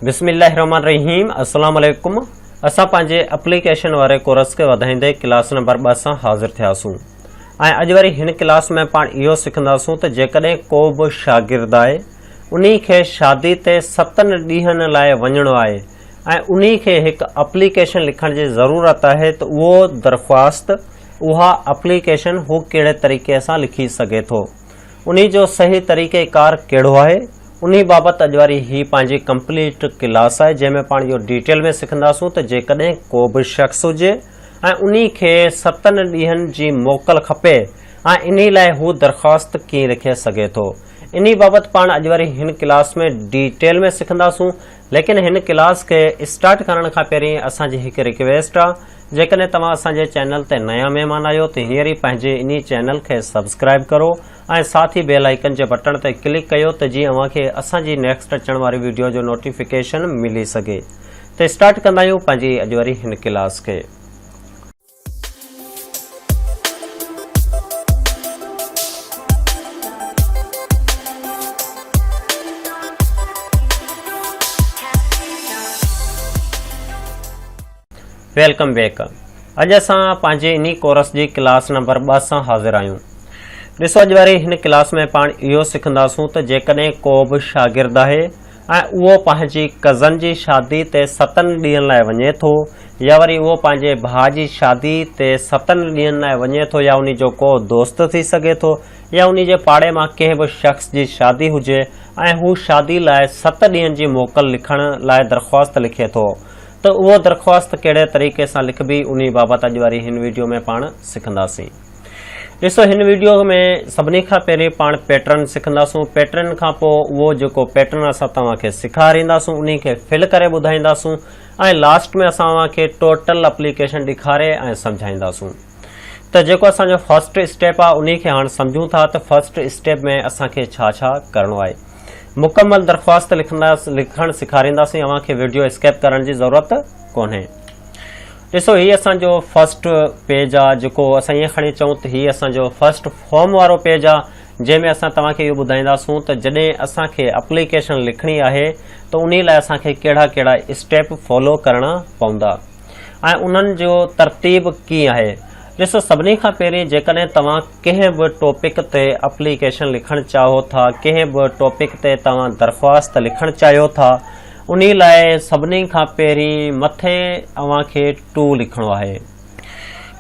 बिस्मिल्लाहिर्रहमानिर्रहीम। अस्सलाम वालेकुम। असां पंहिंजे एप्लीकेशन वारे कोर्स के वधाईंदे क्लास नंबर 2 सां हाज़िर थियासूं। अॼु वरी हिन क्लास में पाण इहो सिखंदासूं त जेकॾहिं को बि शागिर्द आहे उन्ही खे शादी ते 7 ॾींहनि लाइ वञणो आहे ऐं उन्ही खे हिकु एप्लीकेशन लिखण जी ज़रूरत आहे त उहो दरख़्वास्त उहा एप्लीकेशन हू कहिड़े तरीक़े सां लिखी सघे थो, उन्ही जो सही तरीक़ेकार कहिड़ो आहे, उन्ही बाबति अॼु वारी ही पंहिंजी कंप्लीट क्लास आहे जंहिंमें पाण इहो डिटेल में सिखंदासूं त जेकॾहिं को बि शख़्स हुजे ऐं उन्ही खे 7 ॾींहनि जी मोकल खपे ऐं इन्ही लाइ हू दरख़्वास्त कीअं लिखे सघे थो, इन्ही बाबति पाण अॼु वारी हिन क्लास में डिटेल में सिखंदासूं। लेकिन हिन क्लास के स्टार्ट करण खां पहिरीं असांजी हिकु रिक्वेस्ट आहे, जेकॾहिं तव्हां असांजे चैनल ते नया महिमान आहियो त हींअर ई पंहिंजे इन चैनल खे सब्सक्राइब करो ऐं साथ ही बेल आइकन जे बटन ते क्लिक कयो त जीअं अव्हांखे असांजी नेक्स्ट अचण वारी वीडियो जो नोटिफिकेशन मिली सघे। त स्टार्ट कंदा आहियूं पंहिंजी अॼु वारी हिन क्लास खे। Welcome back. अॼु असां पंहिंजे इन कोर्स जी क्लास नंबर 2 सां हाज़िर आहियूं। ॾिसो, अॼु वारी हिन क्लास में पाण इहो सिखंदासूं त जेकॾहिं को बि शागिर्द आहे ऐं उहो पंहिंजी कज़न जी शादी ते 7 ॾींहनि लाइ वञे थो या वरी उहो पंहिंजे भाउ जी शादी ते 7 ॾींहनि लाइ वञे थो या उन जो को दोस्त थी सघे थो या उन जे पाड़े मां कंहिं बि शख़्स जी शादी हुजे ऐं हू शादी लाइ 7 ॾींहनि जी मोकल लिखण लाइ दरख़्वास्त लिखे थो त उहो दरख़्वास्त कहिड़े तरीक़े सां लिखबी उन बाबति अॼु वारी हिन वीडियो में पाण सिखंदासीं। ॾिसो, हिन वीडियो में सभिनी खां पहिरीं पाण पैटर्न सिखंदासूं। पैटर्न खां पोइ उहो जेको पैटर्न असां तव्हांखे सेखारींदासूं उन खे फिल करे ॿुधाईंदासूं ऐं लास्ट में असां तव्हांखे टोटल एप्लीकेशन ॾेखारे ऐं सम्झाईंदासूं। त जेको असांजो फर्स्ट स्टेप आहे उन खे हाणे सम्झूं था त फर्स्ट स्टेप में असांखे छा छा करिणो आहे। मुकमल दरख़्वास्त लिखण सेखारींदासीं, अव्हांखे वीडियो स्किप करण जी ज़रूरत कोन्हे। ॾिसो, हीअ असांजो फर्स्ट पेज आहे, जेको असां ईअं खणी चऊं त हीअ असांजो फर्स्ट फॉर्म वारो पेज आहे जंहिंमें असां तव्हांखे इहो ॿुधाईंदासूं त जॾहिं असांखे एप्लीकेशन लिखणी आहे त उन लाइ असांखे कहिड़ा कहिड़ा स्टेप फॉलो करणा पवंदा ऐं उन्हनि जो तरतीब कीअं आहे। ॾिसो, सभिनी खां पहिरीं जेकॾहिं तव्हां कंहिं बि टॉपिक ते एप्लीकेशन लिखणु चाहियो था, कंहिं बि टॉपिक ते तव्हां दरख़्वास्त लिखणु चाहियो था, उन लाइ सभिनी खां पहिरीं मथे अव्हांखे टू लिखणो आहे।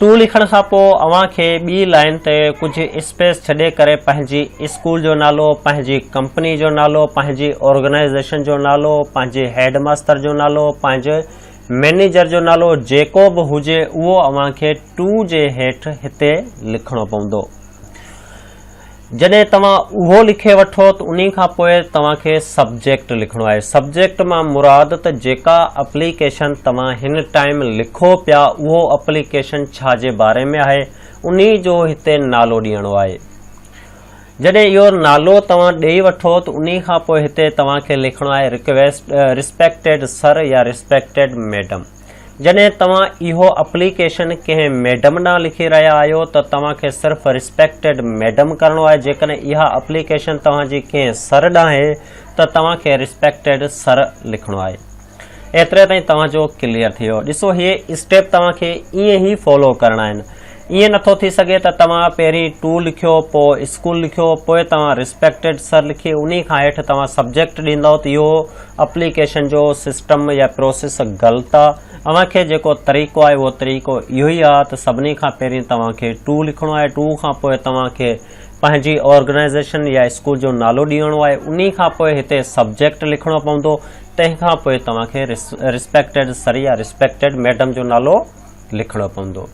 टू लिखण खां पोइ अव्हांखे ॿी लाइन ते कुझु स्पेस छॾे करे पंहिंजी स्कूल जो नालो, पंहिंजी कंपनी जो नालो, पंहिंजी ऑर्गेनाइज़ेशन जो नालो, पंहिंजे हेड मास्टर जो नालो, पंहिंजे मैनेजर जो नालो जेको बि हुजे उहो अव्हांखे टू जे हेठि हिते लिखणो पवंदो। जॾहिं तव्हां उहो लिखे वठो त उन खां पोइ तव्हांखे सब्जेक्ट लिखणो आहे। सब्जेक्ट मां मुराद त जेका एप्लीकेशन तव्हां हिन टाइम लिखो पिया उहो एप्लीकेशन छा जे बारे में आहे उन जो हिते नालो ॾियणो आहे। जॾहिं इहो नालो तव्हां ॾेई वठो त उन खां पोइ हिते तव्हांखे लिखणो आहे रिस्पेक्टेड सर या रिस्पेक्टेड मैडम। जॾहिं तव्हां इहो एप्लीकेशन कंहिं मैडम ॾांहुं लिखी रहिया आहियो त तव्हांखे सिर्फ़ु रिस्पेक्टेड मैडम करिणो आहे। जेकॾहिं इहा एप्लीकेशन तव्हांजी कंहिं सर ॾांहुं आहे त तव्हांखे रिस्पेक्टेड सर लिखणो आहे। एतिरे ताईं तव्हांजो क्लियर थी वियो। ॾिसो, इहे स्टेप तव्हांखे ईअं ई फॉलो करणा आहिनि। ईअं नथो थी सघे त तव्हां पहिरीं टू लिखियो, पोइ स्कूल लिखियो, पोइ तव्हां रिस्पेक्टेड सर लिखी उन खां हेठि तव्हां सब्जेक्ट ॾींदव त इहो एप्लीकेशन जो सिस्टम या प्रोसेस ग़लति आहे। अव्हांखे जेको तरीक़ो आहे उहो तरीक़ो इहो ई आहे त सभिनी खां पहिरीं तव्हांखे टू लिखणो आहे। टू खां पोइ तव्हांखे पंहिंजी ऑर्गेनाइज़ेशन या स्कूल जो नालो ॾियणो आहे। उन खां पोइ हिते सब्जेक्ट लिखणो पवंदो। तंहिंखां पोइ तव्हांखे रिस्पेक्टेड सर या रिस्पेक्टेड मैडम जो नालो लिखणो पवंदो।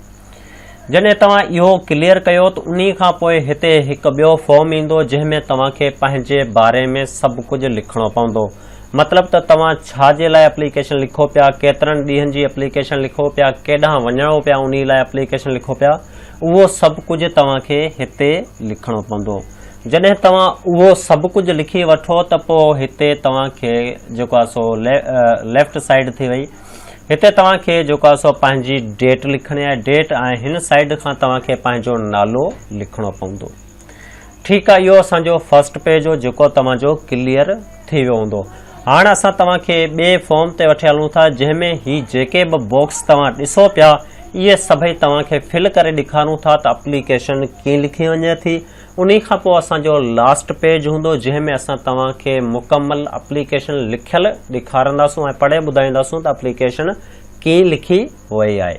जॾहिं तव्हां इहो क्लियर कयो त उन खां पोइ हिते हिकु ॿियो फॉर्म ईंदो जंहिंमें तव्हांखे पंहिंजे बारे में सभु कुझु लिखणो पवंदो। मतिलबु त तव्हां छा जे लाइ एप्लीकेशन लिखो पिया, केतिरनि ॾींहंनि जी एप्लीकेशन लिखो पिया, केॾांहुं वञणो पिया उन लाइ एप्लीकेशन लिखो पिया, उहो सभु कुझु तव्हांखे हिते लिखणो पवंदो। जॾहिं तव्हां उहो सभु कुझु लिखी वठो त पोइ हिते तव्हांखे जेको आहे सो लेफ्ट साइड थी वई, हिते तव्हांखे जेको आहे सो पंहिंजी डेट लिखणी आहे, डेट ऐं हिन साइड खां तव्हांखे पंहिंजो नालो लिखणो पवंदो। ठीकु आहे, इहो असांजो फर्स्ट पेज हो जेको तव्हांजो क्लियर थी वियो हूंदो। हाणे असां तव्हांखे ॿिए फॉर्म ते वठी हलूं था जंहिंमें ही जेके बि बॉक्स तव्हां ॾिसो पिया इहे सभई तव्हांखे फिल करे ॾेखारूं था त एप्लीकेशन कीअं लिखी वञे थी। उन खां पोइ असांजो लास्ट पेज हूंदो जंहिंमें असां तव्हांखे मुकमल एप्लीकेशन लिखियल ॾेखारींदासूं ऐं पढ़े ॿुधाईंदासूं त एप्लीकेशन कीअं लिखी वई आहे।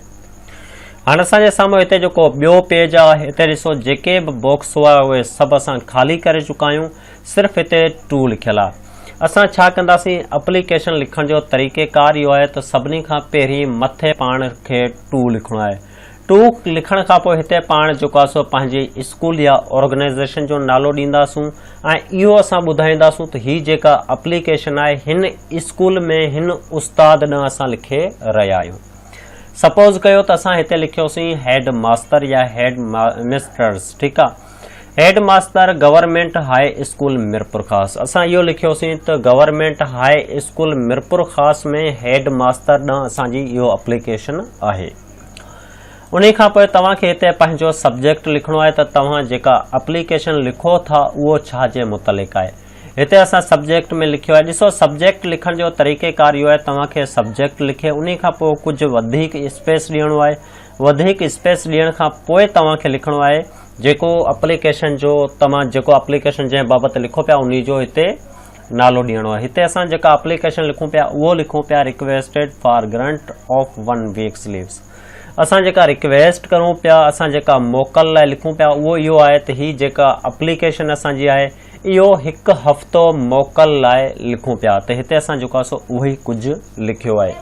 हाणे असांजे साम्हूं हिते जेको ॿियो पेज आहे हिते ॾिसो जेके बि बॉक्स हुआ उहे सभु असां ख़ाली करे चुका आहियूं, सिर्फ़ु हिते 2 लिखियलु आहे। असां छा कंदासीं, एप्लीकेशन लिखण जो तरीक़ेकार इहो आहे त सभिनी खां पहिरीं मथे पाण खे 2 लिखणो आहे। 2 लिखण खां पोइ हिते पाण जेको आहे सो पंहिंजी स्कूल या ऑर्गेनाइज़ेशन जो नालो ॾींदासूं ऐं इहो असां ॿुधाईंदासूं त हीअ जेका एप्लीकेशन आहे हिन स्कूल में हिन उस्ताद ॾांहुं असां लिखे रहिया आहियूं। सपोज़ कयो त असां हिते लिखियोसीं हेड मास्टर या हेड मिस्टर्स, ठीकु आहे। Headmaster government high school Mirpur Khas, असां इहो लिखियोसीं त गवर्नमेंट हाई स्कूल मिरपुर ख़ास में हेड मास्टर ॾांहुं असांजी इहो एप्लीकेशन आहे। उन खां पोइ तव्हांखे हिते पंहिंजो सब्जेक्ट लिखणो आहे त तव्हां जेका एप्लीकेशन लिखो था उहो छा जे मुतलिक़ आहे। हिते असां सब्जेक्ट में लिखियो आहे। ॾिसो सब्जेक्ट लिखण जो तरीक़ेकार इहो आहे, तव्हांखे सब्जेक्ट लिखे उन खां पोइ कुझु वधीक स्पेस ॾियणो आहे। वधीक स्पेस ॾियण खां पोइ तव्हांखे लिखणो आहे जेको एप्लीकेशन जो तव्हां जेको एप्लीकेशन जंहिं बाबति लिखो पिया उन जो हिते नालो ॾियणो आहे। हिते असां जेका एप्लीकेशन लिखूं पिया उहो लिखूं पिया requested for grant of 1 weeks leaves. असां जेका रिक्वेस्ट करूं पिया, असां जेका मोकल लाइ लिखूं पिया उहो इहो आहे त हीअ जेका एप्लीकेशन असांजी आहे इहो 1 हफ़्तो मोकल लाइ लिखूं पिया, त हिते असां जेको आहे सो उहो ई कुझु लिखियो आहे।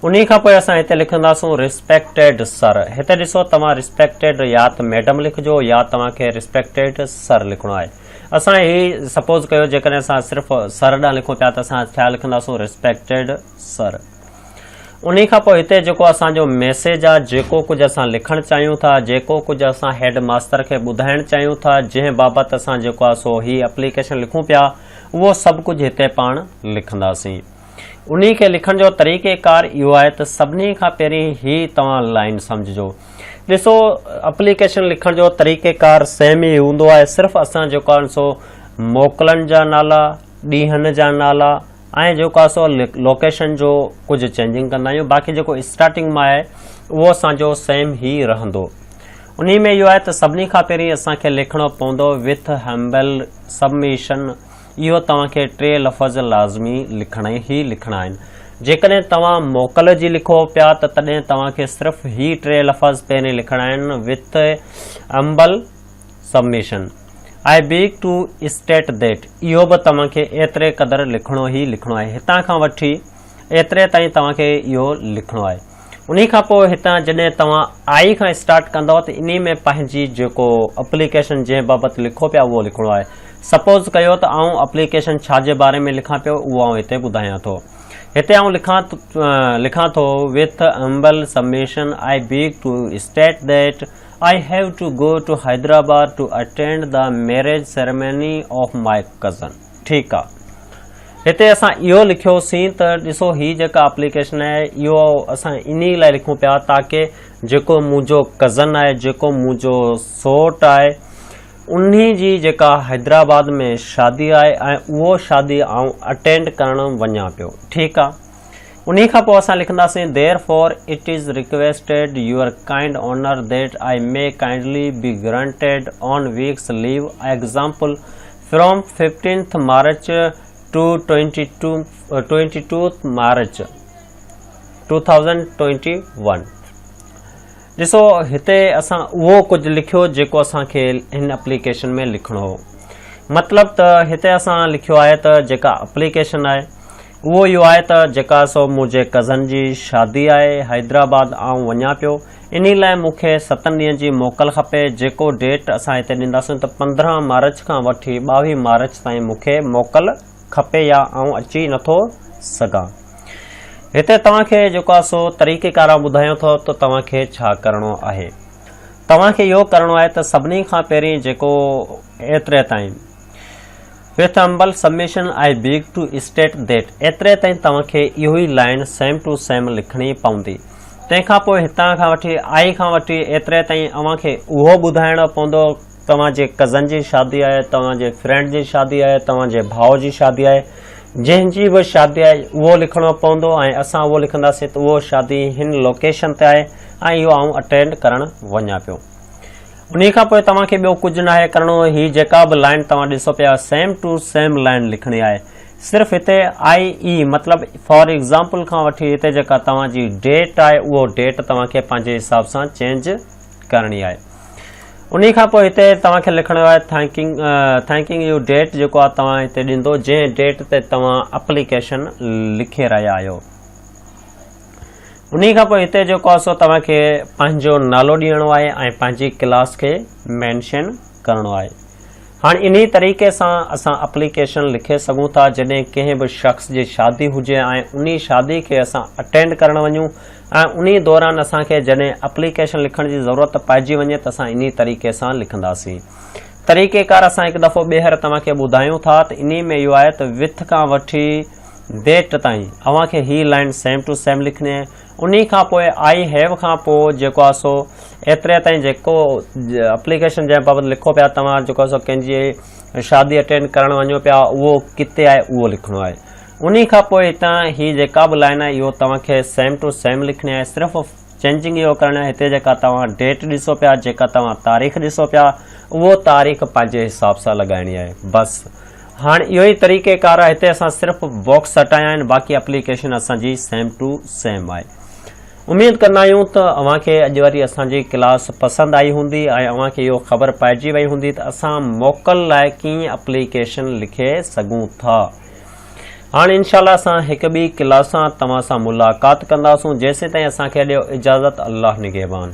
उन खां पोइ असां हिते लिखंदासूं रिस्पेक्टेड सर। हिते ॾिसो तव्हां रिस्पेक्टेड या त मैडम लिखिजो या तव्हांखे रिस्पेक्टेड सर लिखणो आहे। असां ही सपोज़ कयो जेकॾहिं असां सिर्फ़ु सर ॾांहुं लिखूं पिया त असां छा लिखंदासूं रिस्पेक्टेड सर। उन खां पोइ हिते जेको असांजो मैसेज आहे, जेको कुझु असां लिखणु चाहियूं था, जेको कुझु असां हेड मास्टर खे ॿुधाइणु चाहियूं था, जंहिं बाबति असां जेको आहे सो ही एप्लीकेशन लिखूं पिया उहो सभु कुझु हिते पाण लिखंदासीं। उन खे लिखण जो तरीक़ेकार इहो आहे त सभिनी खां पहिरीं ही तव्हां लाइन सम्झिजो। ॾिसो एप्लीकेशन लिखण जो तरीक़ेकार सेम ई हूंदो आहे, सिर्फ़ु असां जेको आहे सो मोकलनि जा नाला, ॾींहंनि जा नाला ऐं जेको आहे सो लोकेशन जो कुझु चेंजिंग कंदा आहियूं। बाक़ी जेको स्टार्टिंग मां आहे उहो असांजो सेम ई रहंदो। उन में इहो आहे त सभिनी खां पहिरीं असांखे लिखणो पवंदो विथ हम्बल सबमिशन। इहो तव्हांखे 3 लफ़्ज़ लाज़मी लिखणा आहिनि। जेकॾहिं तव्हां मोकल जी लिखो पिया त तॾहिं तव्हांखे सिर्फ़ु ही 3 लफ़्ज़ पहिरीं लिखणा आहिनि with humble submission. I beg to state that, इहो बि तव्हांखे एतिरे क़दुरु लिखणो आहे। हितां खां वठी एतिरे ताईं तव्हांखे इहो लिखणो आहे। उन खां पोइ हितां जॾहिं तव्हां आई खां स्टार्ट कंदव त इन में पंहिंजी जेको एप्लीकेशन जंहिं बाबति लिखो पिया उहो लिखणो आहे। सपोज़ कयो त आउं एप्लीकेशन छा जे बारे में लिखां पियो उहो आउं हिते ॿुधायां थो। हिते आउं लिखां थो with humble submission I beg to state that I have to go to Hyderabad to attend the marriage ceremony of my cousin. ठीकु आहे, हिते असां इहो लिखियोसीं त ॾिसो ही जेका एप्लीकेशन आहे इहो असां इन लाइ लिखूं पिया ताकि जेको मुंहिंजो कज़न आहे, जेको मुंहिंजो सौट आहे, उन्ही जी जेका हैदराबाद में शादी आहे ऐं उहो शादी आउं अटेंड करणु वञा पियो। ठीकु आहे, उन खां पोइ असां लिखंदासीं therefore it is requested your kind honour that I may kindly be granted one weeks leave example from 15th March to 22 March 2021। ॾिसो हिते असां उहो कुझु लिखियो जेको असांखे हिन एप्लीकेशन में लिखणो हो। मतिलबु त हिते असां लिखियो आहे त जेका एप्लीकेशन आहे उहो इहो आहे त जेका सो मुंहिंजे कज़न जी शादी आहे, हैदराबाद आउं वञा पियो, इन लाइ मूंखे 7 ॾींहंनि जी मोकल खपे। जेको डेट असां हिते ॾींदासीं त 15 मार्च खां वठी 22 मार्च ताईं मूंखे मोकल खपे या आउं अची नथो सघां। हिते तव्हांखे जेको आहे सो तरीक़ेकार ॿुधायो थो त तव्हांखे छा करिणो आहे। तव्हांखे इहो करिणो आहे त सभिनी खां पहिरीं जेको एतिरे ताईं with humble submission I beg to state that, एतिरे ताईं तव्हांखे इहो ई लाइन सेम टू सेम लिखणी पवंदी। तंहिंखां पोइ हितां खां वठी आई खां वठी एतिरे ताईं अव्हांखे उहो ॿुधाइणो पवंदो तव्हांजे कज़न जी शादी आहे, तव्हांजे फ्रेंड जी शादी आहे, तव्हांजे भाउ जी शादी आहे, जंहिंजी बि शादी आहे उहो लिखणो पवंदो ऐं असां उहो लिखंदासीं त उहो शादी हिन लोकेशन ते आहे ऐं इहो आउं अटेंड करणु वञा पियो। उन खां पोइ तव्हांखे ॿियो कुझु न आहे करिणो। ही जेका बि लाइन तव्हां ॾिसो पिया सेम टू सेम लाइन लिखणी आहे। सिर्फ़ु हिते आई मतिलबु फॉर एग्ज़ाम्पल खां वठी हिते जेका तव्हांजी डेट आहे उहो डेट तव्हांखे पंहिंजे हिसाब सां चेंज करणी आहे। उन खां पोइ हिते तव्हांखे लिखणो आहे थैंकिंग यू डेट जेको आहे तव्हां हिते ॾींदो जंहिं डेट ते तव्हां एप्लीकेशन लिखे रहिया आहियो। उन खां पोइ हिते जेको आहे सो तव्हांखे पंहिंजो नालो ॾियणो आहे ऐं पंहिंजी क्लास खे मेंशन करिणो आहे। हाणे इन तरीक़े सां असां एप्लीकेशन लिखे सघूं था जॾहिं कंहिं बि शख़्स जी शादी हुजे ऐं उन शादी खे असां अटेंड करणु वञूं ऐं उन दौरान असांखे जॾहिं एप्लीकेशन लिखण जी ज़रूरत पइजी वञे त असां इन तरीक़े सां लिखंदासीं। तरीक़ेकार असां हिकु दफ़ो ॿीहर तव्हांखे ॿुधायूं था त इन में इहो आहे त विथ खां वठी डेट ताईं अव्हांखे ही लाइन सेम टू सेम लिखणी आहे। उन खां पोइ आई हैव खां पोइ जेको आहे सो एतिरे ताईं जेको एप्लीकेशन जंहिं बाबति लिखो पिया तव्हां जेको आहे सो कंहिंजी शादी अटेंड करणु वञो पिया उहो किथे आहे उहो लिखणो आहे। उन खां पोइ हितां ही जेका बि लाइन आहे इहो तव्हांखे सेम टू सेम लिखणी आहे। सिर्फ़ु चेंजिंग इहो करणु आहे हिते जेका तव्हां डेट ॾिसो पिया जेका तव्हां तारीख़ ॾिसो पिया उहो तारीख़ पंहिंजे हिसाब सां लॻाइणी आहे बसि। हाणे इहो ई तरीक़ेकार आहे। हिते असां सिर्फ़ु बॉक्स हटाया आहिनि बाक़ी एप्लीकेशन असांजी सेम टू सेम आहे। उम्मीद कंदा आहियूं त अव्हांखे अॼु वारी असांजी क्लास पसंदि आई हूंदी ऐं अव्हांखे इहो ख़बर पइजी वई हूंदी त असां मोकल लाइ कीअं एप्लीकेशन लिखे सघूं था। हाणे इंशाअल्लाह असां हिकु ॿी क्लास सां तव्हां सां मुलाक़ात कंदासूं। जेसिताईं असांखे ॾियो इजाज़त। अल्लाह निगहबान।